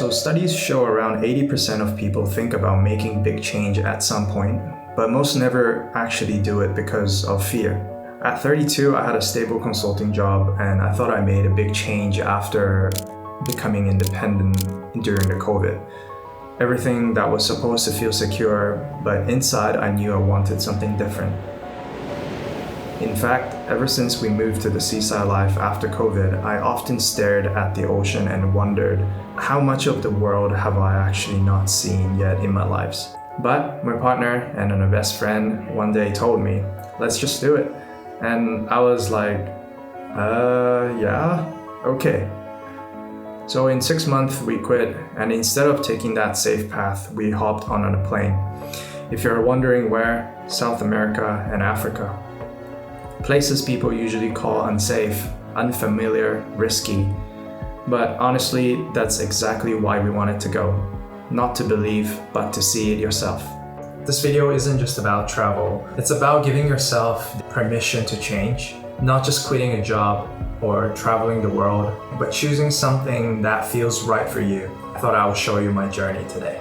So studies show around 80% of people think about making big change at some point, but most never actually do it because of fear. At 32, I had a stable consulting job and I thought I made a big change after becoming independent during the COVID. Everything that was supposed to feel secure, but inside I knew I wanted something different. In fact, ever since we moved to the seaside life after COVID, I often stared at the ocean and wondered, how much of the world have I actually not seen yet in my lives? But my partner and my best friend one day told me, let's just do it. And I was like, yeah, okay. So in 6 months we quit, and instead of taking that safe path, we hopped on a plane. If you're wondering where, South America and Africa. Places people usually call unsafe, unfamiliar, risky. But honestly, that's exactly why we wanted to go. Not to believe, but to see it yourself. This video isn't just about travel. It's about giving yourself the permission to change. Not just quitting a job or traveling the world, but choosing something that feels right for you. I thought I would show you my journey today.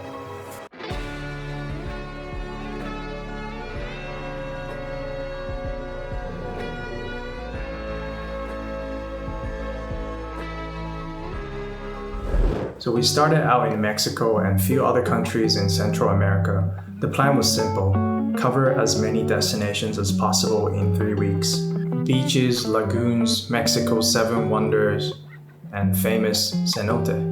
So we started out in Mexico and a few other countries in Central America. The plan was simple: cover as many destinations as possible in 3 weeks. Beaches, lagoons, Mexico's 7 wonders, and famous cenote.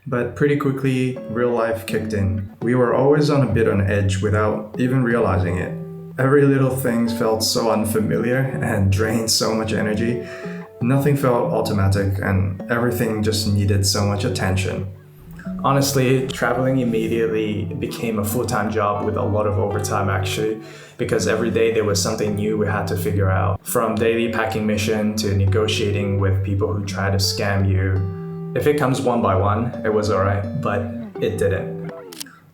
But pretty quickly, real life kicked in. We were always on a bit on edge without even realizing it. Every little thing felt so unfamiliar and drained so much energy. Nothing felt automatic and everything just needed so much attention. Honestly, traveling immediately became a full-time job with a lot of overtime actually, because every day there was something new we had to figure out. From daily packing mission to negotiating with people who try to scam you. If it comes one by one, it was alright, but it didn't.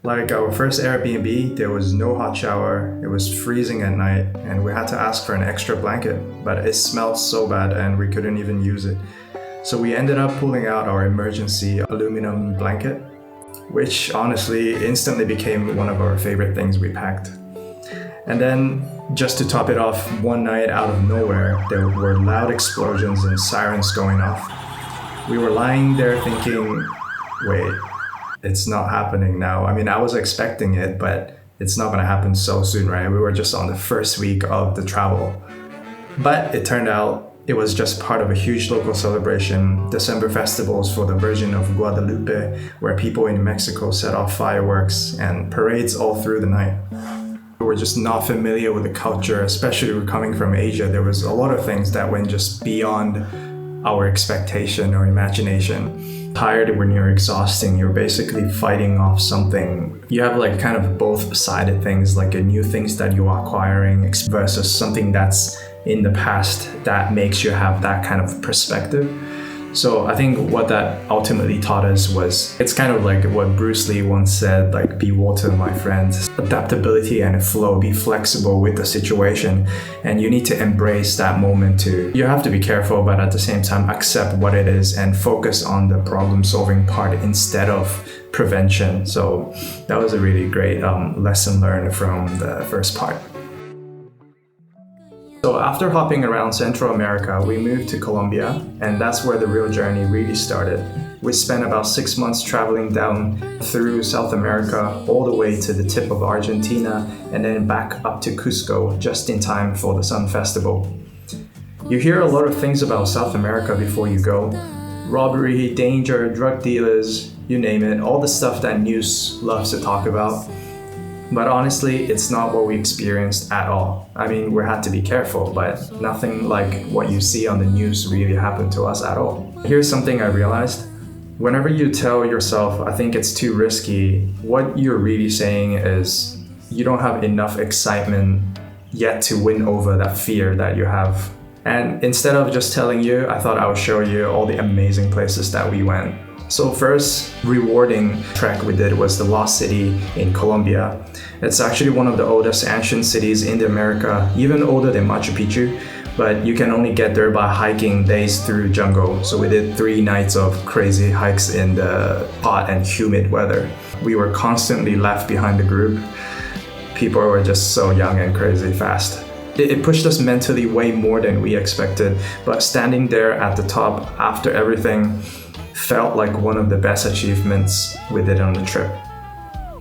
Like our first Airbnb, there was no hot shower, it was freezing at night, and we had to ask for an extra blanket, but it smelled so bad and we couldn't even use it. So we ended up pulling out our emergency aluminum blanket, which honestly instantly became one of our favorite things we packed. And then, just to top it off, one night out of nowhere, there were loud explosions and sirens going off. We were lying there thinking, wait, it's not happening now. I mean, I was expecting it, but it's not gonna happen so soon, right? We were just on the first week of the travel. But it turned out it was just part of a huge local celebration, December festivals for the Virgin of Guadalupe, where people in Mexico set off fireworks and parades all through the night. We were just not familiar with the culture, especially coming from Asia. There was a lot of things that went just beyond our expectation or imagination. Tired when you're exhausting, you're basically fighting off something. You have like kind of both-sided things, like a new things that you are acquiring versus something that's in the past that makes you have that kind of perspective. So I think what that ultimately taught us was, it's kind of like what Bruce Lee once said, like, be water, my friends. Adaptability and flow, be flexible with the situation. And you need to embrace that moment too. You have to be careful, but at the same time, accept what it is and focus on the problem solving part instead of prevention. So that was a really great lesson learned from the first part. So after hopping around Central America, we moved to Colombia, and that's where the real journey really started. We spent about 6 months traveling down through South America, all the way to the tip of Argentina, and then back up to Cusco, just in time for the Sun Festival. You hear a lot of things about South America before you go. Robbery, danger, drug dealers, you name it, all the stuff that news loves to talk about. But honestly, it's not what we experienced at all. I mean, we had to be careful, but nothing like what you see on the news really happened to us at all. Here's something I realized. Whenever you tell yourself, I think it's too risky, what you're really saying is you don't have enough excitement yet to win over that fear that you have. And instead of just telling you, I thought I would show you all the amazing places that we went. So first rewarding trek we did was the Lost City in Colombia. It's actually one of the oldest ancient cities in the America, even older than Machu Picchu, but you can only get there by hiking days through jungle. So we did 3 nights of crazy hikes in the hot and humid weather. We were constantly left behind the group. People were just so young and crazy fast. It pushed us mentally way more than we expected, but standing there at the top after everything felt like one of the best achievements we did on the trip.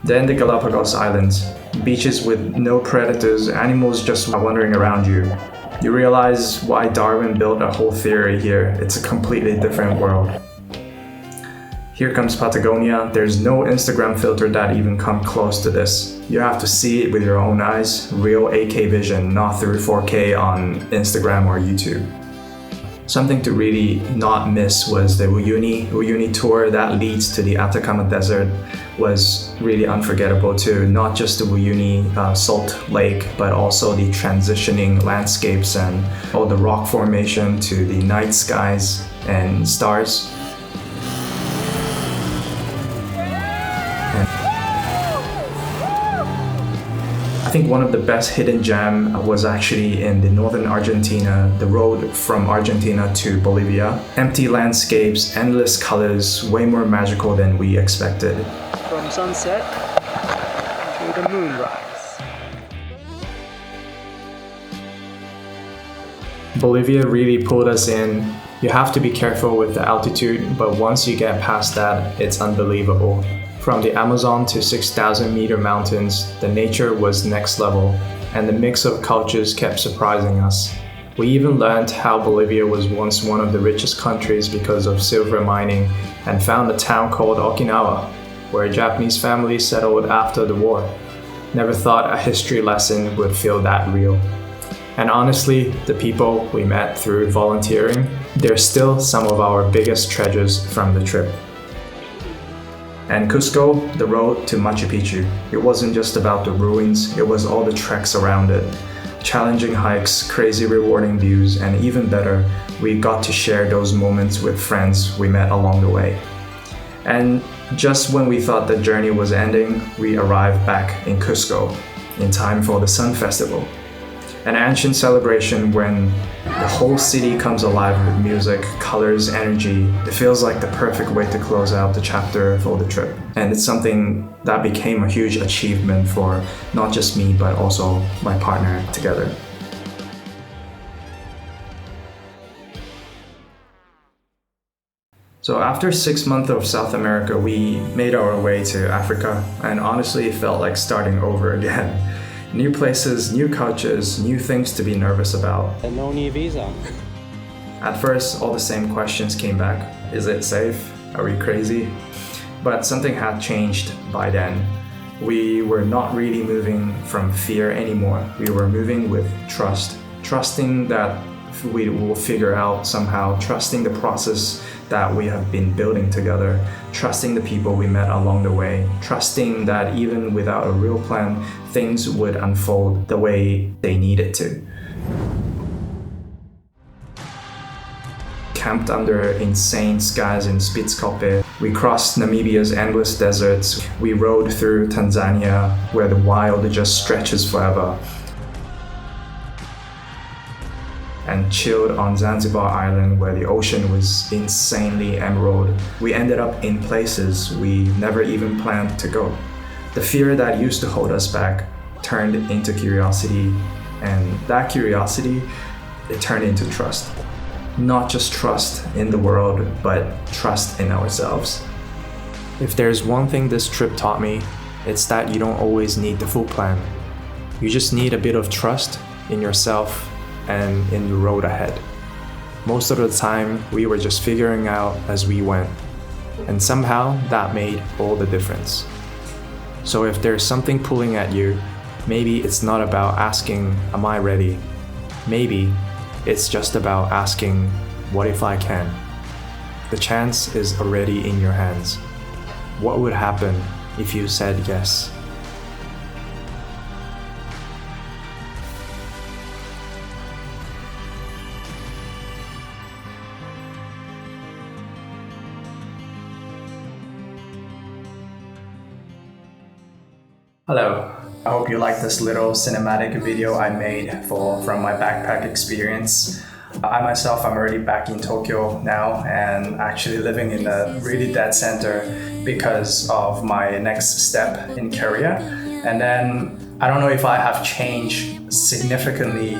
Then the Galapagos Islands, beaches with no predators, animals just wandering around you. You realize why Darwin built a whole theory here. It's a completely different world. Here comes Patagonia. There's no Instagram filter that even come close to this. You have to see it with your own eyes, real 8K vision, not through 4K on Instagram or YouTube. Something to really not miss was the Uyuni tour that leads to the Atacama Desert was really unforgettable too. Not just the Uyuni salt lake, but also the transitioning landscapes and all the rock formation to the night skies and stars. I think one of the best hidden gem was actually in the northern Argentina, the road from Argentina to Bolivia. Empty landscapes, endless colors, way more magical than we expected. From sunset to the moonrise. Bolivia really pulled us in. You have to be careful with the altitude, but once you get past that, it's unbelievable. From the Amazon to 6,000 meter mountains, the nature was next level, and the mix of cultures kept surprising us. We even learned how Bolivia was once one of the richest countries because of silver mining, and found a town called Okinawa, where a Japanese family settled after the war. Never thought a history lesson would feel that real. And honestly, the people we met through volunteering, they're still some of our biggest treasures from the trip. And Cusco, the road to Machu Picchu. It wasn't just about the ruins, it was all the treks around it. Challenging hikes, crazy rewarding views, and even better, we got to share those moments with friends we met along the way. And just when we thought the journey was ending, we arrived back in Cusco in time for the Sun Festival. An ancient celebration when the whole city comes alive with music, colors, energy. It feels like the perfect way to close out the chapter for the trip. And it's something that became a huge achievement for not just me, but also my partner together. So after 6 months of South America, we made our way to Africa, and honestly, it felt like starting over again. New places, new cultures, new things to be nervous about. And no need visa. At first, all the same questions came back. Is it safe? Are we crazy? But something had changed by then. We were not really moving from fear anymore. We were moving with trust. Trusting that we will figure out somehow, trusting the process that we have been building together, trusting the people we met along the way, trusting that even without a real plan, things would unfold the way they needed to. Camped under insane skies in Spitzkoppe, we crossed Namibia's endless deserts, we rode through Tanzania, where the wild just stretches forever, and chilled on Zanzibar Island where the ocean was insanely emerald. We ended up in places we never even planned to go. The fear that used to hold us back turned into curiosity, and that curiosity, it turned into trust. Not just trust in the world, but trust in ourselves. If there's one thing this trip taught me, it's that you don't always need the full plan. You just need a bit of trust in yourself and in the road ahead. Most of the time, we were just figuring out as we went, and somehow that made all the difference. So if there's something pulling at you, maybe it's not about asking, am I ready? Maybe it's just about asking, what if I can? The chance is already in your hands. What would happen if you said yes? Hello. I hope you like this little cinematic video I made from my backpack experience. I myself am already back in Tokyo now and actually living in a really dead center because of my next step in career. And then I don't know if I have changed significantly,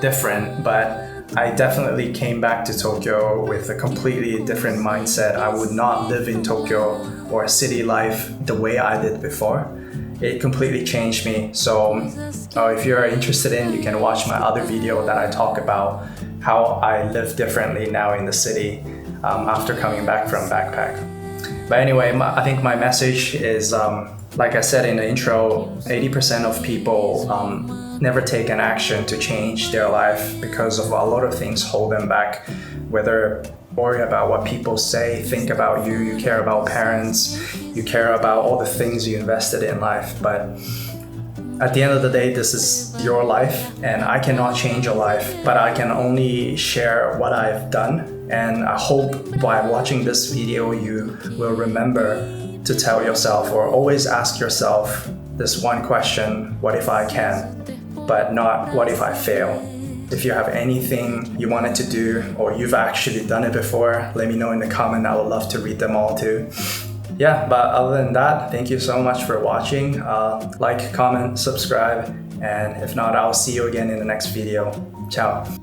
different, but I definitely came back to Tokyo with a completely different mindset. I would not live in Tokyo or city life the way I did before. It completely changed me. So if you're interested in, you can watch my other video that I talk about how I live differently now in the city after coming back from backpack. But anyway, I think my message is, like I said in the intro, 80% of people never take an action to change their life because of a lot of things hold them back, whether worry about what people say, think about you care about parents, you care about all the things you invested in life. But at the end of the day, this is your life and I cannot change your life, but I can only share what I've done. And I hope by watching this video, you will remember to tell yourself or always ask yourself this one question: what if I can? But not what if I fail. If you have anything you wanted to do or you've actually done it before, let me know in the comment. I would love to read them all too. Yeah, but other than that, thank you so much for watching. Like, comment, subscribe, and if not, I'll see you again in the next video. Ciao.